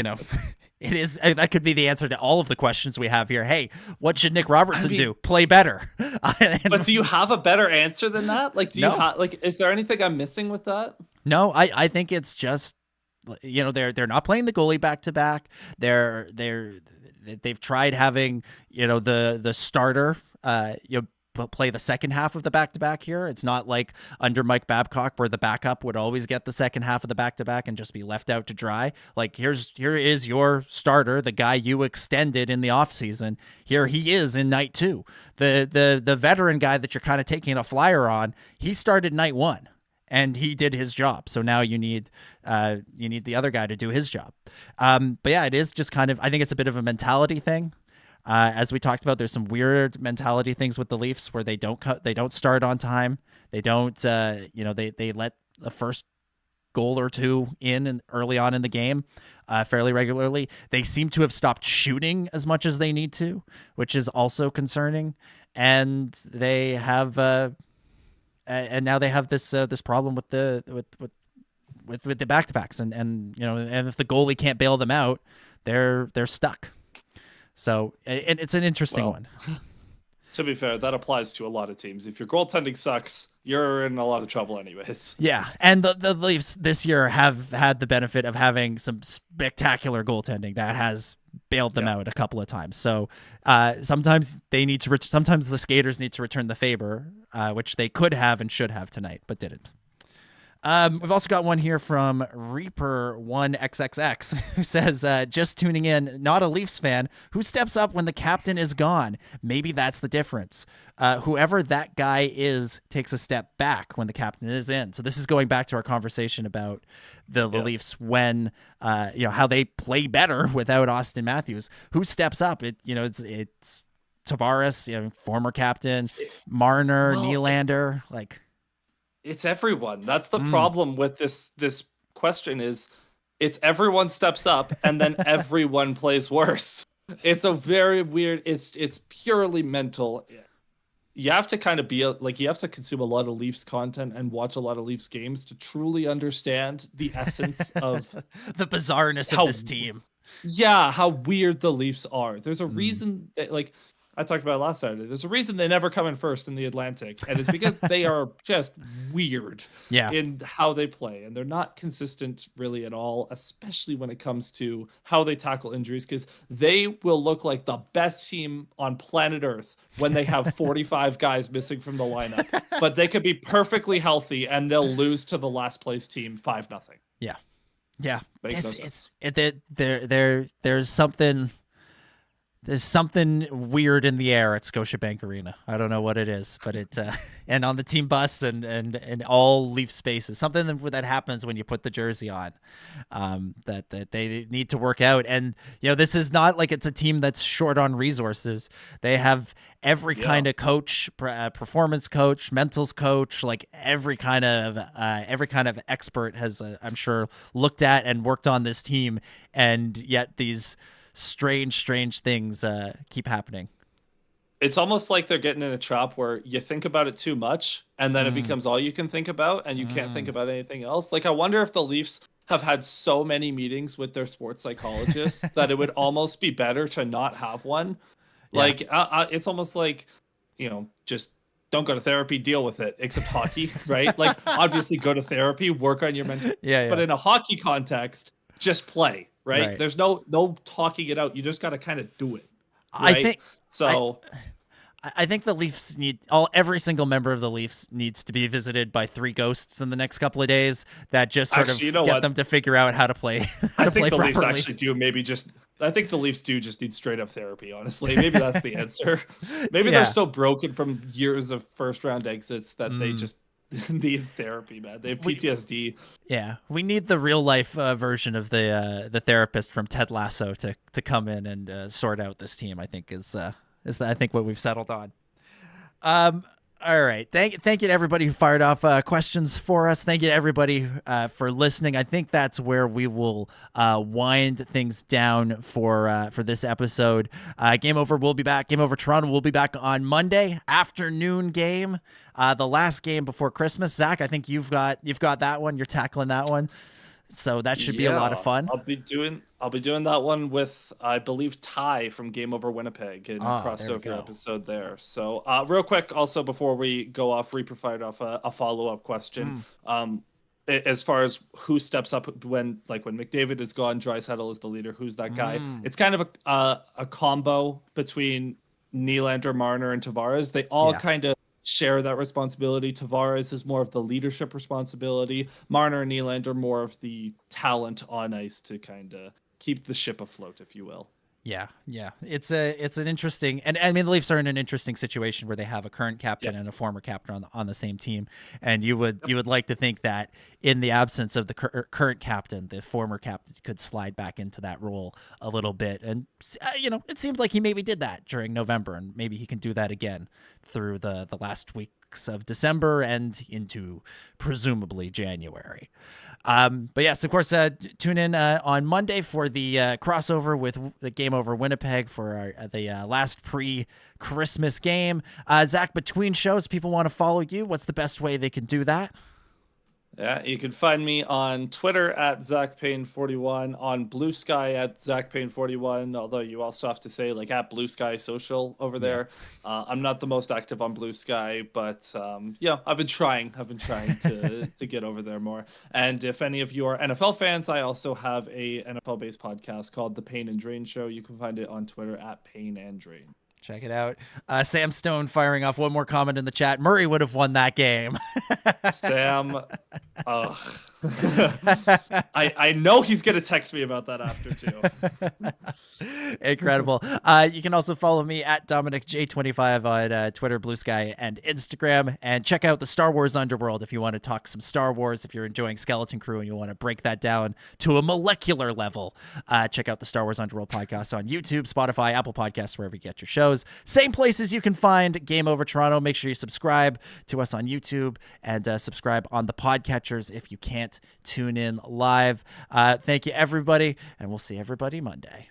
is, that could be the answer to all of the questions we have here. Hey, what should Nick Robertson do? Play better. But do you have a better answer than that? Like, is there anything I'm missing with that? No, I think it's just, they're not playing the goalie back to back. They've tried having, the starter, play the second half of the back-to-back here. It's not like under Mike Babcock where the backup would always get the second half of the back-to-back and just be left out to dry. Like, here is your starter, the guy you extended in the offseason. Here he is in night 2. The veteran guy that you're kind of taking a flyer on, he started night 1. And he did his job. So now you need the other guy to do his job. But yeah, it is just kind of, I think it's a bit of a mentality thing. As we talked about, there's some weird mentality things with the Leafs where they don't start on time. They don't, they let the first goal or two in and early on in the game fairly regularly. They seem to have stopped shooting as much as they need to, which is also concerning. And they have, and now they have this problem with the back-to-backs, and if the goalie can't bail them out, they're stuck. So, and it's an interesting one. To be fair, that applies to a lot of teams. If your goaltending sucks, you're in a lot of trouble anyways. Yeah, and the Leafs this year have had the benefit of having some spectacular goaltending that has bailed them out a couple of times. So sometimes they need to. Sometimes the skaters need to return the favor, which they could have and should have tonight, but didn't. We've also got one here from Reaper1XXX who says, just tuning in, not a Leafs fan, who steps up when the captain is gone? Maybe that's the difference. Whoever that guy is takes a step back when the captain is in. So this is going back to our conversation about the Leafs when, how they play better without Auston Matthews. Who steps up? It's Tavares, former captain, Marner, Nylander, like... It's everyone. That's the problem with this question is it's everyone steps up and then everyone plays worse. It's a very weird, it's purely mental. You have to kind of be you have to consume a lot of Leafs content and watch a lot of Leafs games to truly understand the essence of the bizarreness of this team. Yeah, how weird the Leafs are. There's a reason that, I talked about it last Saturday. There's a reason they never come in first in the Atlantic, and it's because they are just weird in how they play, and they're not consistent really at all, especially when it comes to how they tackle injuries, because they will look like the best team on planet Earth when they have 45 guys missing from the lineup, but they could be perfectly healthy, and they'll lose to the last place team 5-0. Yeah. Yeah. Makes no sense. There's something weird in the air at Scotiabank Arena. I don't know what it is, but and on the team bus and all Leaf spaces, something that happens when you put the jersey on, that they need to work out. And this is not like it's a team that's short on resources. They have every kind of coach, performance coach, mentals coach, like every kind of expert has, I'm sure, looked at and worked on this team, and yet these strange things keep happening. It's almost like they're getting in a trap where you think about it too much and then it becomes all you can think about and you can't think about anything else. I wonder if the Leafs have had so many meetings with their sports psychologists that it would almost be better to not have one. It's almost like, just don't go to therapy, deal with it, except hockey, right? Obviously go to therapy, work on your mental, but in a hockey context, just play. Right? There's no talking it out. You just got to kind of do it. Right? I think the Leafs every single member of the Leafs needs to be visited by 3 ghosts in the next couple of days that just sort of get them to figure out how to play. I think the Leafs actually do I think the Leafs do just need straight up therapy, honestly. Maybe that's the answer. Maybe they're so broken from years of first round exits that they just need therapy, man. They have PTSD. We need the real life version of the therapist from Ted Lasso to come in and sort out this team. I think is I think what we've settled on. All right. Thank you to everybody who fired off questions for us. Thank you to everybody for listening. I think that's where we will wind things down for this episode. Game Over will be back. Game Over Toronto will be back on Monday afternoon game, the last game before Christmas. Zach, I think you've got that one. You're tackling that one. So that should be a lot of fun. I'll be doing that one with, I believe, Ty from Game Over Winnipeg in a crossover episode there. So real quick, also before we go off, Reaper fired off a follow-up question. As far as who steps up when McDavid is gone, Draisaitl is the leader. Who's that guy? It's kind of a combo between Nylander, Marner, and Tavares. They all kind of share that responsibility. Tavares is more of the leadership responsibility. Marner and Nylander more of the talent on ice to kind of keep the ship afloat, if you will. Yeah. It's an interesting, and I mean the Leafs are in an interesting situation where they have a current captain and a former captain on the same team, and you would like to think that in the absence of the current captain, the former captain could slide back into that role a little bit, and it seemed like he maybe did that during November, and maybe he can do that again through the last weeks of December and into presumably January. But yes, of course, tune in on Monday for the crossover with the Game Over Winnipeg for the last pre-Christmas game. Zach, between shows, people want to follow you. What's the best way they can do that? Yeah, you can find me on Twitter at ZachPayne41, on Bluesky at ZachPayne41, although you also have to say like at Bluesky Social over there. I'm not the most active on Bluesky, but yeah, I've been trying to get over there more. And if any of you are NFL fans, I also have a NFL-based podcast called The Payne and Drain Show. You can find it on Twitter at Payne and Drain. Check it out. Sam Stone firing off one more comment in the chat. Murray would have won that game. Sam, I know he's going to text me about that after too. Incredible. You can also follow me at Dominic J25 on Twitter, Bluesky, and Instagram. And check out the Star Wars Underworld if you want to talk some Star Wars. If you're enjoying Skeleton Crew and you want to break that down to a molecular level, check out the Star Wars Underworld podcast on YouTube, Spotify, Apple Podcasts, wherever you get your shows. Same places you can find Game Over Toronto. Make sure you subscribe to us on YouTube and subscribe on the podcatchers if you can't tune in live. Thank you, everybody, and we'll see everybody Monday.